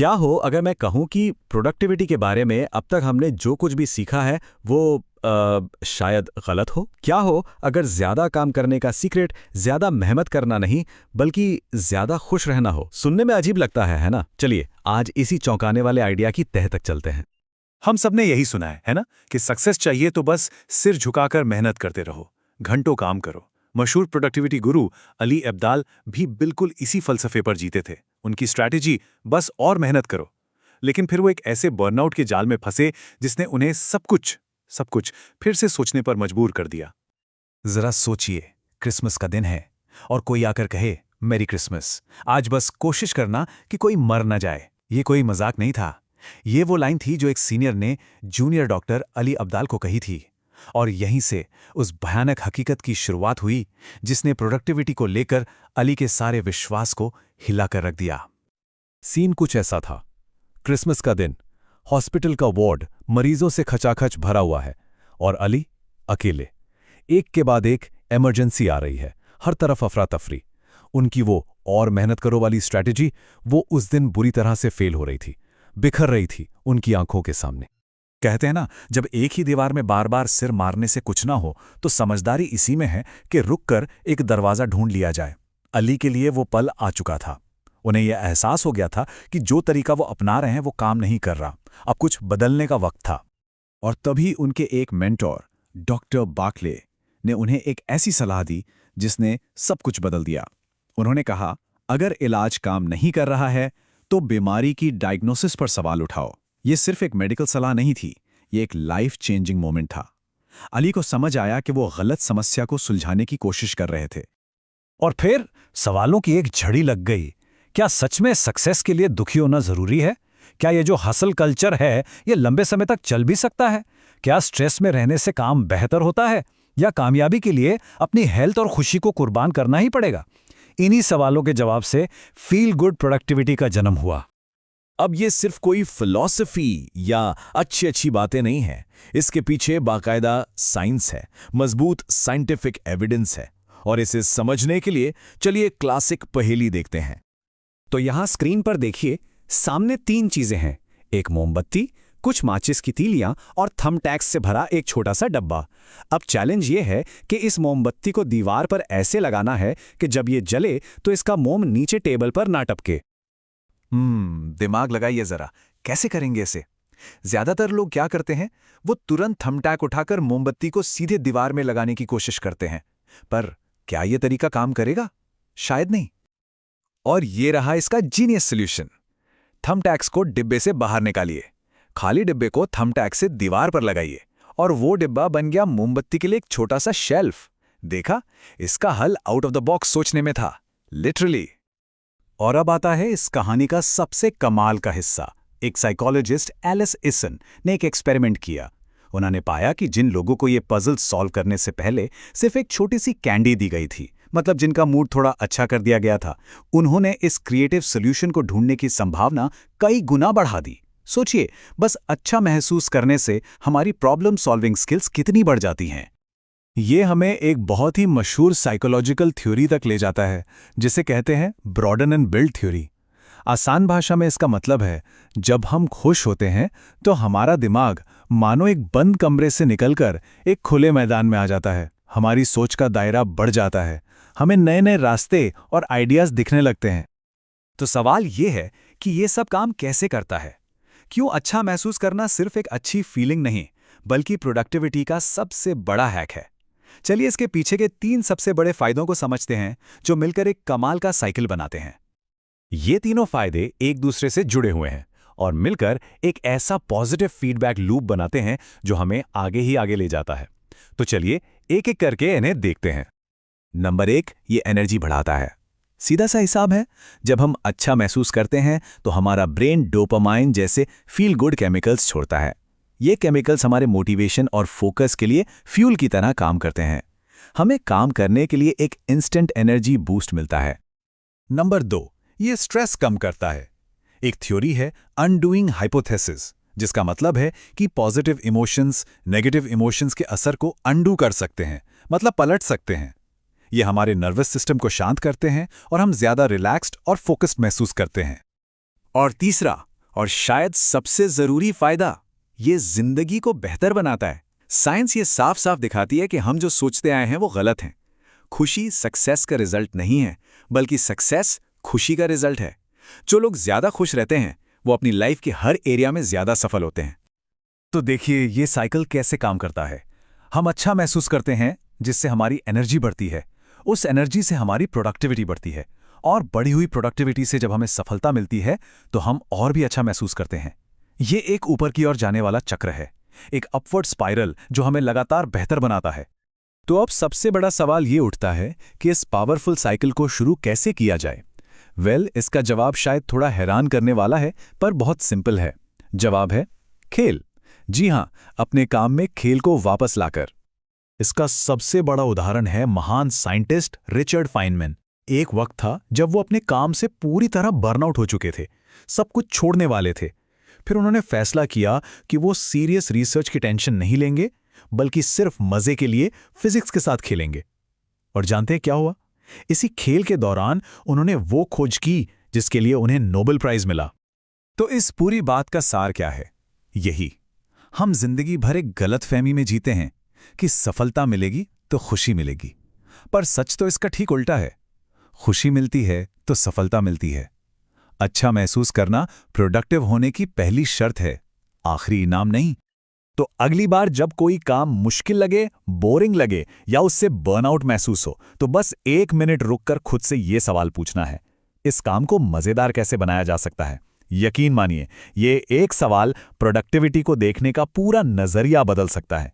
क्या हो अगर मैं कहूं कि प्रोडक्टिविटी के बारे में अब तक हमने जो कुछ भी सीखा है वो शायद गलत हो? क्या हो अगर ज्यादा काम करने का सीक्रेट ज्यादा मेहनत करना नहीं बल्कि ज्यादा खुश रहना हो? सुनने में अजीब लगता है ना? चलिए आज इसी चौंकाने वाले आइडिया की तह तक चलते हैं। हम सबने यही सुना है ना, कि सक्सेस चाहिए तो बस सिर झुकाकर मेहनत करते रहो, घंटों काम करो। मशहूर प्रोडक्टिविटी गुरु अली अब्दाल भी बिल्कुल इसी फलसफे पर जीते थे। उनकी स्ट्रैटेजी बस और मेहनत करो। लेकिन फिर वो एक ऐसे बर्नआउट के जाल में फंसे जिसने उन्हें सब कुछ फिर से सोचने पर मजबूर कर दिया। जरा सोचिए, क्रिसमस का दिन है और कोई आकर कहे मेरी क्रिसमस, आज बस कोशिश करना कि कोई मर न जाए। ये कोई मजाक नहीं था। ये वो लाइन थी जो एक सीनियर ने जूनियर डॉक्टर अली अब्दाल को कही थी। और यहीं से उस भयानक हकीकत की शुरुआत हुई जिसने प्रोडक्टिविटी को लेकर अली के सारे विश्वास को हिलाकर रख दिया। सीन कुछ ऐसा था। क्रिसमस का दिन, हॉस्पिटल का वार्ड मरीजों से खचाखच भरा हुआ है और अली अकेले। एक के बाद एक इमरजेंसी आ रही है, हर तरफ अफरा तफरी। उनकी वो और मेहनत करो वाली स्ट्रैटेजी वो उस दिन बुरी तरह से फेल हो रही थी, बिखर रही थी उनकी आंखों के सामने। कहते हैं ना, जब एक ही दीवार में बार बार सिर मारने से कुछ ना हो तो समझदारी इसी में है कि रुककर एक दरवाजा ढूंढ लिया जाए। अली के लिए वो पल आ चुका था। उन्हें यह एहसास हो गया था कि जो तरीका वो अपना रहे हैं वो काम नहीं कर रहा। अब कुछ बदलने का वक्त था। और तभी उनके एक मेंटोर डॉक्टर बार्कले ने उन्हें एक ऐसी सलाह दी जिसने सब कुछ बदल दिया। उन्होंने कहा, अगर इलाज काम नहीं कर रहा है तो बीमारी की डायग्नोसिस पर सवाल उठाओ। ये सिर्फ एक मेडिकल सलाह नहीं थी, ये एक लाइफ चेंजिंग मोमेंट था। अली को समझ आया कि वो गलत समस्या को सुलझाने की कोशिश कर रहे थे। और फिर सवालों की एक झड़ी लग गई। क्या सच में सक्सेस के लिए दुखी होना जरूरी है? क्या ये जो हसल कल्चर है ये लंबे समय तक चल भी सकता है? क्या स्ट्रेस में रहने से काम बेहतर होता है या कामयाबी के लिए अपनी हेल्थ और खुशी को कुर्बान करना ही पड़ेगा? इन्हीं सवालों के जवाब से फील गुड प्रोडक्टिविटी का जन्म हुआ। अब ये सिर्फ कोई फिलॉसफी या अच्छी बातें नहीं है। इसके पीछे बाकायदा साइंस है, मजबूत साइंटिफिक एविडेंस है। और इसे समझने के लिए चलिए क्लासिक पहेली देखते हैं। तो यहां स्क्रीन पर देखिए, सामने 3 चीजें हैं। एक मोमबत्ती, कुछ माचिस की तीलियां और थंबटैक्स से भरा एक छोटा सा डब्बा। अब चैलेंज ये है कि इस मोमबत्ती को दीवार पर ऐसे लगाना है कि जब ये जले तो इसका मोम नीचे टेबल पर ना टपके। दिमाग लगाइए जरा, कैसे करेंगे इसे? ज्यादातर लोग क्या करते हैं, वो तुरंत थंबटैक उठाकर मोमबत्ती को सीधे दीवार में लगाने की कोशिश करते हैं। पर क्या यह तरीका काम करेगा? शायद नहीं। और ये रहा इसका जीनियस सॉल्यूशन। थंबटैक्स को डिब्बे से बाहर निकालिए, खाली डिब्बे को थंबटैक से दीवार पर लगाइए और वो डिब्बा बन गया मोमबत्ती के लिए एक छोटा सा शेल्फ। देखा, इसका हल आउट ऑफ द बॉक्स सोचने में था, लिटरली। और अब आता है इस कहानी का सबसे कमाल का हिस्सा। एक साइकोलॉजिस्ट एलिस इसन ने एक एक्सपेरिमेंट किया। उन्होंने पाया कि जिन लोगों को ये पजल सॉल्व करने से पहले सिर्फ एक छोटी सी कैंडी दी गई थी, मतलब जिनका मूड थोड़ा अच्छा कर दिया गया था, उन्होंने इस क्रिएटिव सॉल्यूशन को ढूंढने की संभावना कई गुना बढ़ा दी। सोचिए, बस अच्छा महसूस करने से हमारी प्रॉब्लम सॉल्विंग स्किल्स कितनी बढ़ जाती हैं। ये हमें एक बहुत ही मशहूर साइकोलॉजिकल थ्योरी तक ले जाता है, जिसे कहते हैं ब्रॉडन एंड बिल्ड थ्योरी। आसान भाषा में इसका मतलब है, जब हम खुश होते हैं तो हमारा दिमाग मानो एक बंद कमरे से निकलकर एक खुले मैदान में आ जाता है। हमारी सोच का दायरा बढ़ जाता है, हमें नए नए रास्ते और आइडियाज दिखने लगते हैं। तो सवाल ये है कि ये सब काम कैसे करता है? क्यों अच्छा महसूस करना सिर्फ एक अच्छी फीलिंग नहीं, बल्कि प्रोडक्टिविटी का सबसे बड़ा हैक है? चलिए इसके पीछे के 3 सबसे बड़े फायदों को समझते हैं, जो मिलकर एक कमाल का साइकिल बनाते हैं। ये तीनों फायदे एक दूसरे से जुड़े हुए हैं और मिलकर एक ऐसा पॉजिटिव फीडबैक लूप बनाते हैं जो हमें आगे ही आगे ले जाता है। तो चलिए एक एक करके इन्हें देखते हैं। नंबर 1, ये एनर्जी बढ़ाता है। सीधा सा हिसाब है, जब हम अच्छा महसूस करते हैं तो हमारा ब्रेन डोपामाइन जैसे फील गुड केमिकल्स छोड़ता है। ये केमिकल्स हमारे मोटिवेशन और फोकस के लिए फ्यूल की तरह काम करते हैं। हमें काम करने के लिए एक इंस्टेंट एनर्जी बूस्ट मिलता है। नंबर 2, ये स्ट्रेस कम करता है। एक थ्योरी है अनडूइंग हाइपोथेसिस, जिसका मतलब है कि पॉजिटिव इमोशंस नेगेटिव इमोशंस के असर को अनडू कर सकते हैं, मतलब पलट सकते हैं। ये हमारे नर्वस सिस्टम को शांत करते हैं और हम ज्यादा रिलैक्स्ड और फोकस्ड महसूस करते हैं। और तीसरा, और शायद सबसे जरूरी फायदा, ये जिंदगी को बेहतर बनाता है। साइंस ये साफ साफ दिखाती है कि हम जो सोचते आए हैं वो गलत हैं। खुशी सक्सेस का रिजल्ट नहीं है, बल्कि सक्सेस खुशी का रिजल्ट है। जो लोग ज्यादा खुश रहते हैं वो अपनी लाइफ के हर एरिया में ज्यादा सफल होते हैं। तो देखिए ये साइकिल कैसे काम करता है। हम अच्छा महसूस करते हैं, जिससे हमारी एनर्जी बढ़ती है। उस एनर्जी से हमारी प्रोडक्टिविटी बढ़ती है, और बढ़ी हुई प्रोडक्टिविटी से जब हमें सफलता मिलती है तो हम और भी अच्छा महसूस करते हैं। ये एक ऊपर की ओर जाने वाला चक्र है, एक अपवर्ड स्पाइरल जो हमें लगातार बेहतर बनाता है। तो अब सबसे बड़ा सवाल ये उठता है कि इस पावरफुल साइकिल को शुरू कैसे किया जाए। इसका जवाब शायद थोड़ा हैरान करने वाला है, पर बहुत सिंपल है। जवाब है खेल। जी हां, अपने काम में खेल को वापस लाकर। इसका सबसे बड़ा उदाहरण है महान साइंटिस्ट रिचर्ड फाइनमैन। एक वक्त था जब वो अपने काम से पूरी तरह बर्नआउट हो चुके थे, सब कुछ छोड़ने वाले थे। फिर उन्होंने फैसला किया कि वो सीरियस रिसर्च की टेंशन नहीं लेंगे, बल्कि सिर्फ मजे के लिए फिजिक्स के साथ खेलेंगे। और जानते हैं क्या हुआ? इसी खेल के दौरान उन्होंने वो खोज की जिसके लिए उन्हें नोबेल प्राइज मिला। तो इस पूरी बात का सार क्या है? यही, हम जिंदगी भर एक गलतफहमी में जीते हैं कि सफलता मिलेगी तो खुशी मिलेगी, पर सच तो इसका ठीक उल्टा है। खुशी मिलती है तो सफलता मिलती है। अच्छा महसूस करना प्रोडक्टिव होने की पहली शर्त है, आखिरी इनाम नहीं। तो अगली बार जब कोई काम मुश्किल लगे, बोरिंग लगे या उससे बर्नआउट महसूस हो, तो बस 1 मिनट रुककर खुद से ये सवाल पूछना है, इस काम को मजेदार कैसे बनाया जा सकता है? यकीन मानिए, ये एक सवाल प्रोडक्टिविटी को देखने का पूरा नजरिया बदल सकता है।